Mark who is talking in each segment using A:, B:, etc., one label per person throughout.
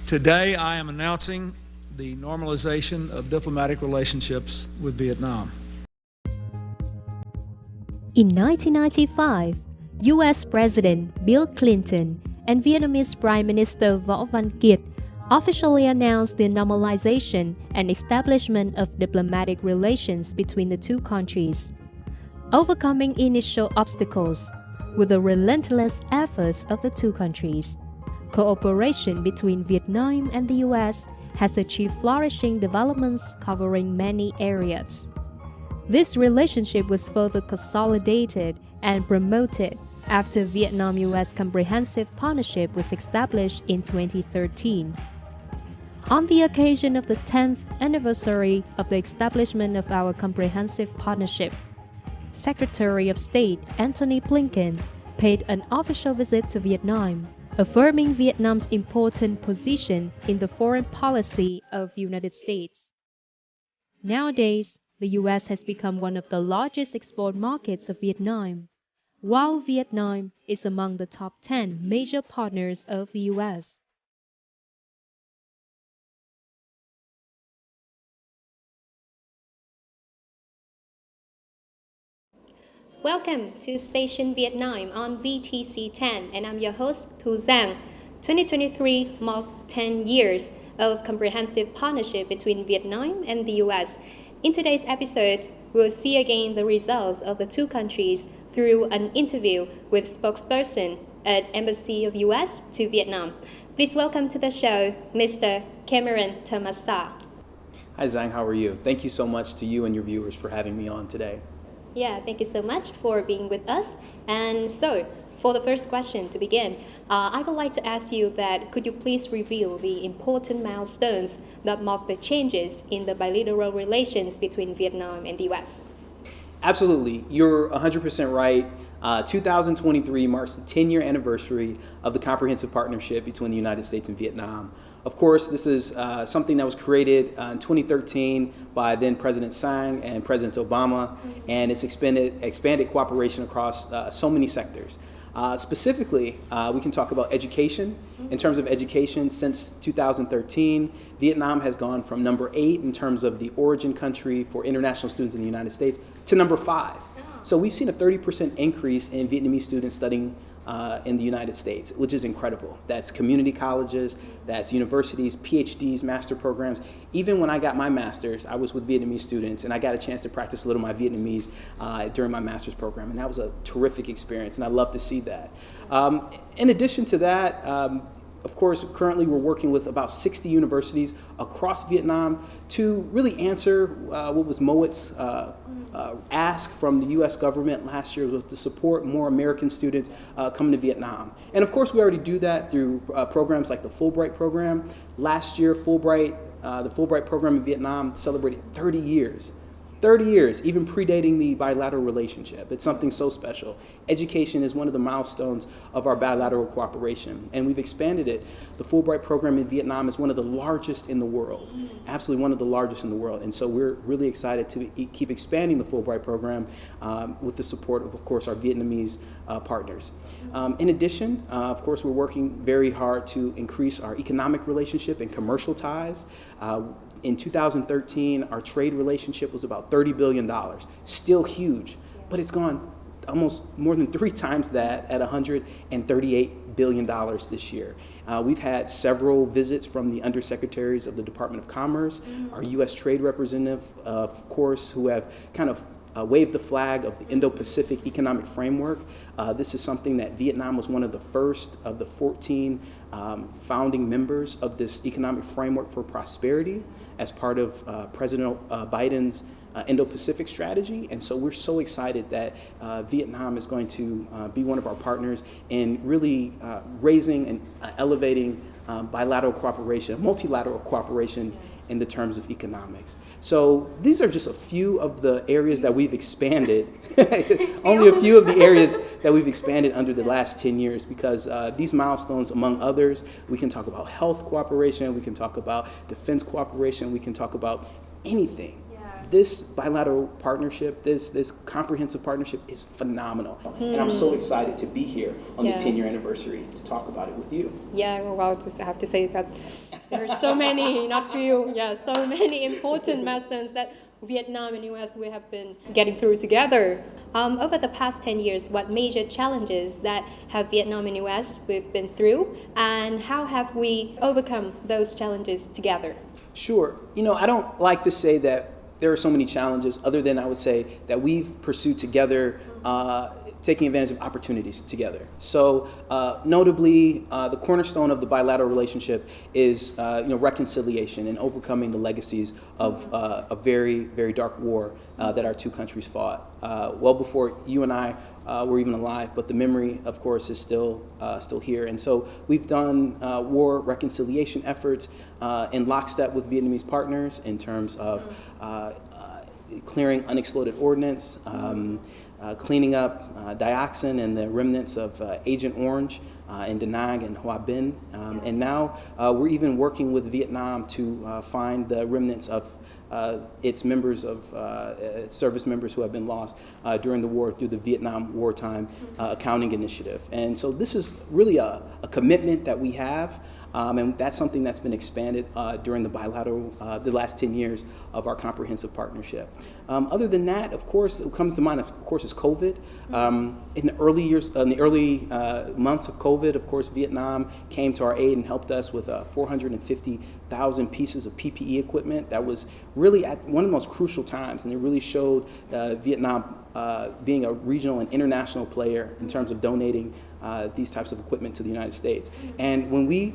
A: Today, I am announcing the normalization of diplomatic relationships with Vietnam.
B: In 1995, U.S. President Bill Clinton and Vietnamese Prime Minister Võ Văn Kiệt officially announced the normalization and establishment of diplomatic relations between the two countries. Overcoming initial obstacles with the relentless efforts of the two countries, cooperation between Vietnam and the U.S. has achieved flourishing developments covering many areas. This relationship was further consolidated and promoted after Vietnam-U.S. Comprehensive Partnership was established in 2013. On the occasion of the 10th anniversary of the establishment of our Comprehensive Partnership, Secretary of State Antony Blinken paid an official visit to Vietnam, affirming Vietnam's important position in the foreign policy of the United States. Nowadays, the U.S. has become one of the largest export markets of Vietnam, while Vietnam is among the top 10 major partners of the U.S.
C: Welcome to Station Vietnam on VTC10, and I'm your host, Thu Giang. 2023 marked 10 years of comprehensive partnership between Vietnam and the U.S. In today's episode, we'll see again the results of the two countries through an interview with spokesperson at Embassy of U.S. to Vietnam. Please welcome to the show, Mr. Cameron Tomasa.
D: Hi Zhang, how are you? Thank you so much to you and your viewers for having me on today.
C: Yeah, thank you so much for being with us. And so, for the first question to begin, I would like to ask you that could you please reveal the important milestones that mark the changes in the bilateral relations between Vietnam and the U.S.?
D: Absolutely, you're 100% right. 2023 marks the 10-year anniversary of the comprehensive partnership between the United States and Vietnam. Of course, this is something that was created in 2013 by then President Sang and President Obama, and it's expanded cooperation across so many sectors. Specifically, we can talk about education. In terms of education, since 2013, Vietnam has gone from number 8 in terms of the origin country for international students in the United States to number 5. So we've seen a 30% increase in Vietnamese students studying in the United States, which is incredible. That's community colleges, that's universities, PhDs, master programs. Even when I got my master's, I was with Vietnamese students, and I got a chance to practice a little of my Vietnamese during my master's program, and that was a terrific experience, and I love to see that. In addition to that, of course, currently we're working with about 60 universities across Vietnam to really answer what was Moat's ask from the U.S. government last year, was to support more American students coming to Vietnam. And of course, we already do that through programs like the Fulbright program. Last year, the Fulbright program in Vietnam celebrated 30 years. 30 years, even predating the bilateral relationship. It's something so special. Education is one of the milestones of our bilateral cooperation, and we've expanded it. The Fulbright program in Vietnam is one of the largest in the world, absolutely one of the largest in the world. And so we're really excited to keep expanding the Fulbright program with the support of course, our Vietnamese partners. In addition, of course, we're working very hard to increase our economic relationship and commercial ties. In 2013, our trade relationship was about $30 billion, still huge, but it's gone almost more than 3 times that at $138 billion this year. We've had several visits from the undersecretaries of the Department of Commerce, our U.S. trade representative, of course, who have kind of waved the flag of the Indo-Pacific Economic Framework. This is something that Vietnam was one of the first of the 14 founding members of this economic framework for prosperity as part of President Biden's Indo-Pacific strategy. And so we're so excited that Vietnam is going to be one of our partners in really raising and elevating bilateral cooperation, multilateral cooperation in the terms of economics. So these are just a few of the areas that we've expanded, only a few of the areas that we've expanded under the last 10 years, because these milestones, among others, we can talk about health cooperation, we can talk about defense cooperation, we can talk about anything. this bilateral partnership, this comprehensive partnership is phenomenal. And I'm so excited to be here on the 10-year anniversary to talk about it with you.
C: Yeah, well, just I have to say that there are so many, not few, so many important milestones that Vietnam and US we have been getting through together. Over the past 10 years, what major challenges that have Vietnam and US we've been through, and how have we overcome those challenges together?
D: Sure. I don't like to say that there are so many challenges, other than I would say that we've pursued together taking advantage of opportunities together. So notably, the cornerstone of the bilateral relationship is reconciliation and overcoming the legacies of a very, very dark war that our two countries fought well before you and I were even alive, but the memory, of course, is still here. And so we've done war reconciliation efforts in lockstep with Vietnamese partners in terms of clearing unexploded ordnance, cleaning up dioxin and the remnants of Agent Orange in Da Nang and Hoa Binh. And now we're even working with Vietnam to find the remnants of its members of service members who have been lost during the war through the Vietnam Wartime Accounting Initiative. And so this is really a commitment that we have. And that's something that's been expanded during the the last 10 years of our comprehensive partnership. Other than that, of course, what comes to mind, of course, is COVID. In the early months of COVID, of course, Vietnam came to our aid and helped us with 450,000 pieces of PPE equipment. That was really at one of the most crucial times, and it really showed Vietnam being a regional and international player in terms of donating these types of equipment to the United States. And when we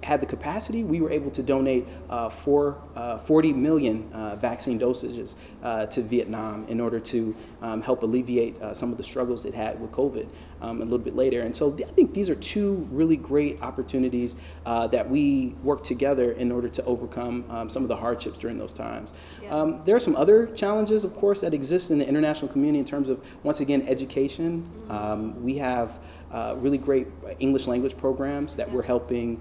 D: had the capacity, we were able to donate 40 million vaccine dosages to Vietnam in order to help alleviate some of the struggles it had with COVID a little bit later. And so I think these are two really great opportunities that we work together in order to overcome some of the hardships during those times. There are some other challenges, of course, that exist in the international community in terms of, once again, education. We have really great English language programs that we're helping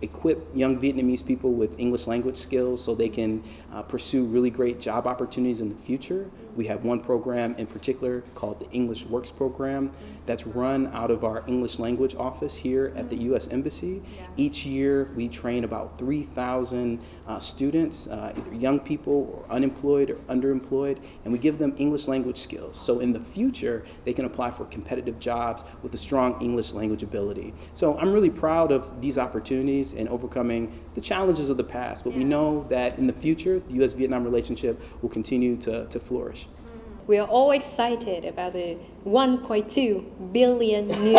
D: equip young Vietnamese people with English language skills so they can pursue really great job opportunities in the future. We have one program in particular called the English Works Program that's run out of our English language office here at the U.S. Embassy. Each year we train about 3,000 students, either young people or unemployed or underemployed, and we give them English language skills. So in the future, they can apply for competitive jobs with a strong English language ability. So I'm really proud of these opportunities and overcoming the challenges of the past, but we know that in the future, the U.S.-Vietnam relationship will continue to flourish.
C: We are all excited about the 1.2 billion new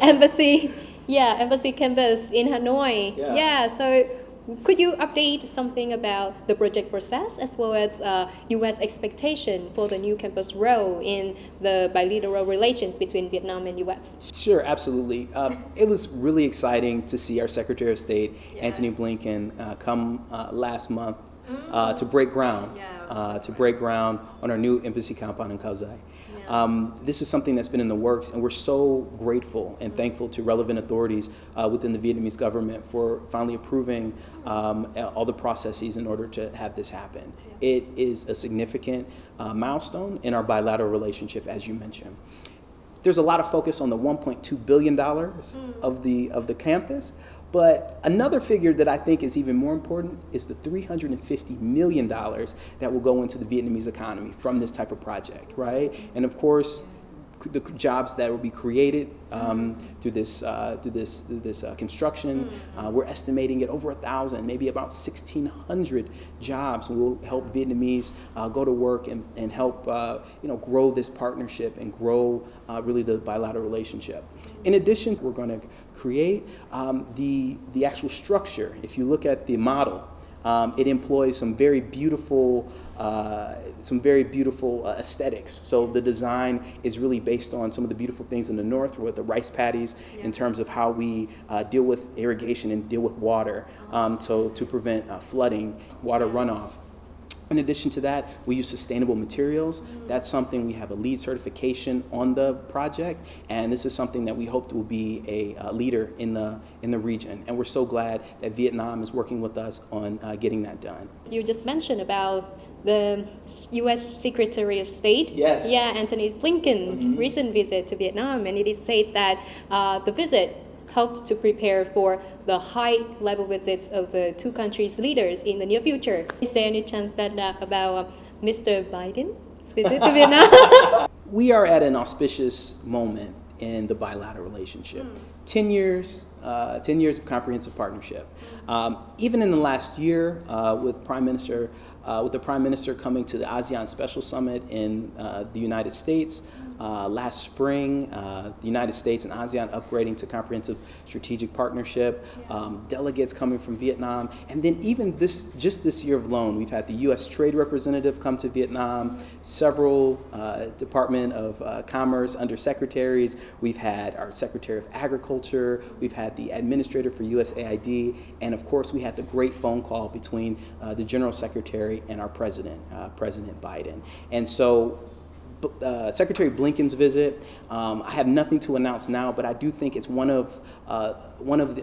C: embassy campus in Hanoi. So could you update something about the project process as well as U.S. expectation for the new campus role in the bilateral relations between Vietnam and U.S.?
D: Sure, absolutely. It was really exciting to see our Secretary of State, Antony Blinken, come last month to break ground on our new embassy compound in Kansai. This is something that's been in the works, and we're so grateful and thankful to relevant authorities within the Vietnamese government for finally approving all the processes in order to have this happen. It is a significant milestone in our bilateral relationship, as you mentioned. There's a lot of focus on the $1.2 billion of the campus, but another figure that I think is even more important is the $350 million that will go into the Vietnamese economy from this type of project, right? And of course, the jobs that will be created through this construction, we're estimating at over 1,000, maybe about 1,600 jobs will help Vietnamese go to work and help grow this partnership and grow really the bilateral relationship. In addition, we're going to create the actual structure. If you look at the model, it employs some very beautiful aesthetics. So the design is really based on some of the beautiful things in the north with the rice paddies in terms of how we deal with irrigation and deal with water to prevent flooding, water runoff. In addition to that, we use sustainable materials. That's something we have a LEED certification on the project, and this is something that we hope will be a leader in the region. And we're so glad that Vietnam is working with us on getting that done.
C: You just mentioned about the U.S. Secretary of State,
D: Yes.
C: Antony Blinken's recent visit to Vietnam, and it is said that the visit helped to prepare for the high-level visits of the two countries' leaders in the near future. Is there any chance that about Mr. Biden's visit to Vietnam?
D: We are at an auspicious moment in the bilateral relationship. 10 years of comprehensive partnership. Even in the last year, with the Prime Minister coming to the ASEAN Special Summit in the United States, last spring, the United States and ASEAN upgrading to comprehensive strategic partnership, delegates coming from Vietnam, and then even just this year alone, we've had the U.S. Trade Representative come to Vietnam, several Department of Commerce undersecretaries, we've had our Secretary of Agriculture, we've had the Administrator for USAID, and of course we had the great phone call between the General Secretary and our President, President Biden. And so Secretary Blinken's visit, I have nothing to announce now, but I do think it's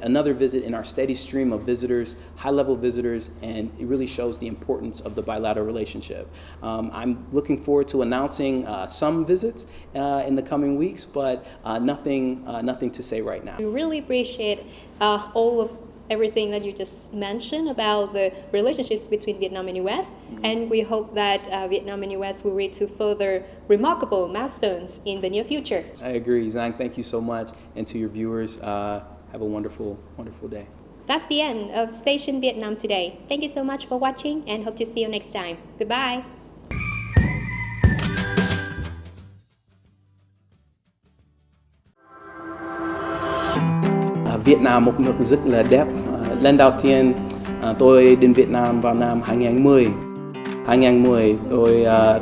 D: another visit in our steady stream of visitors, high-level visitors, and it really shows the importance of the bilateral relationship. I'm looking forward to announcing some visits in the coming weeks, but nothing to say right now.
C: We really appreciate all of everything that you just mentioned about the relationships between Vietnam and US, and we hope that Vietnam and US will reach to further remarkable milestones in the near future.
D: I agree, Zhang. Thank you so much, and to your viewers, have a wonderful, wonderful day.
C: That's the end of Station Vietnam today. Thank you so much for watching, and hope to see you next time. Goodbye.
D: Việt Nam một nước rất là đẹp. Lần đầu tiên tôi đến Việt Nam vào năm 2010. 2010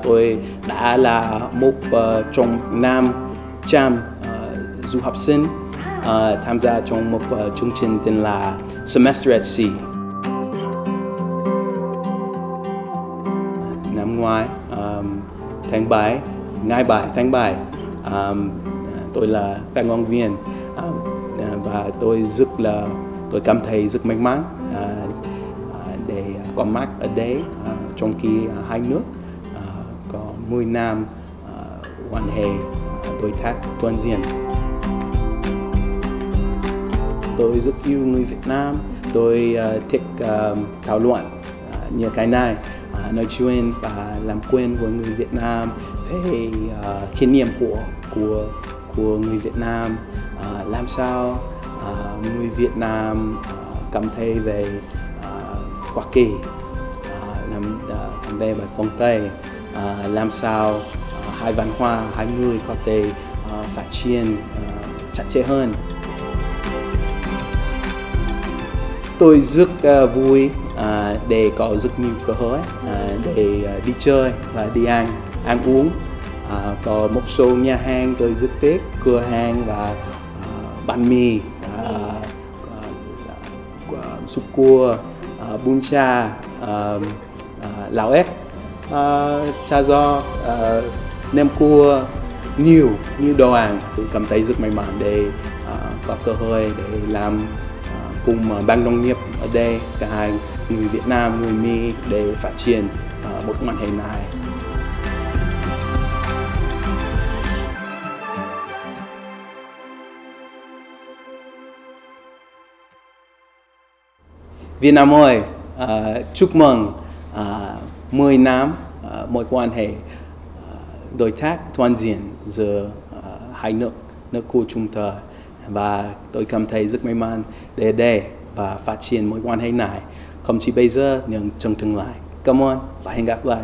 D: tôi đã là một trong 500 du học sinh tham gia trong một chương trình tên là Semester at Sea. Năm ngoái ngày 7 tháng 7 tôi là phát ngôn viên. Và tôi cảm thấy rất may mắn để có mặt ở đây trong khi hai nước có 10 năm quan hệ đối tác toàn diện. Tôi rất yêu người Việt Nam, tôi thích thảo luận như cái này, nói chuyện và làm quen với người Việt Nam về kinh nghiệm của người Việt Nam, làm sao người Việt Nam cảm thấy về Hoa Kỳ, cảm thấy về phương Tây, làm sao hai văn hóa, hai người có thể phát triển chặt chẽ hơn. Tôi rất vui để có rất nhiều cơ hội để đi chơi và đi ăn uống. Có một số nhà hàng tôi rất thích, cửa hàng và bánh mì, súp cua, bún chả, lẩu ếch, chả giò, nem cua, nhiều đồ ăn. Tôi cảm thấy rất may mắn để có cơ hội để làm cùng ban đồng nghiệp ở đây, cả hai người Việt Nam, người Mỹ để phát triển một quan hệ này. Việt Nam ơi, chúc mừng 10 năm mối quan hệ đối tác toàn diện giữa hai nước của chúng ta, và tôi cảm thấy rất may mắn để đây và phát triển mối quan hệ này không chỉ bây giờ nhưng trong tương lai. Cảm ơn và hẹn gặp lại.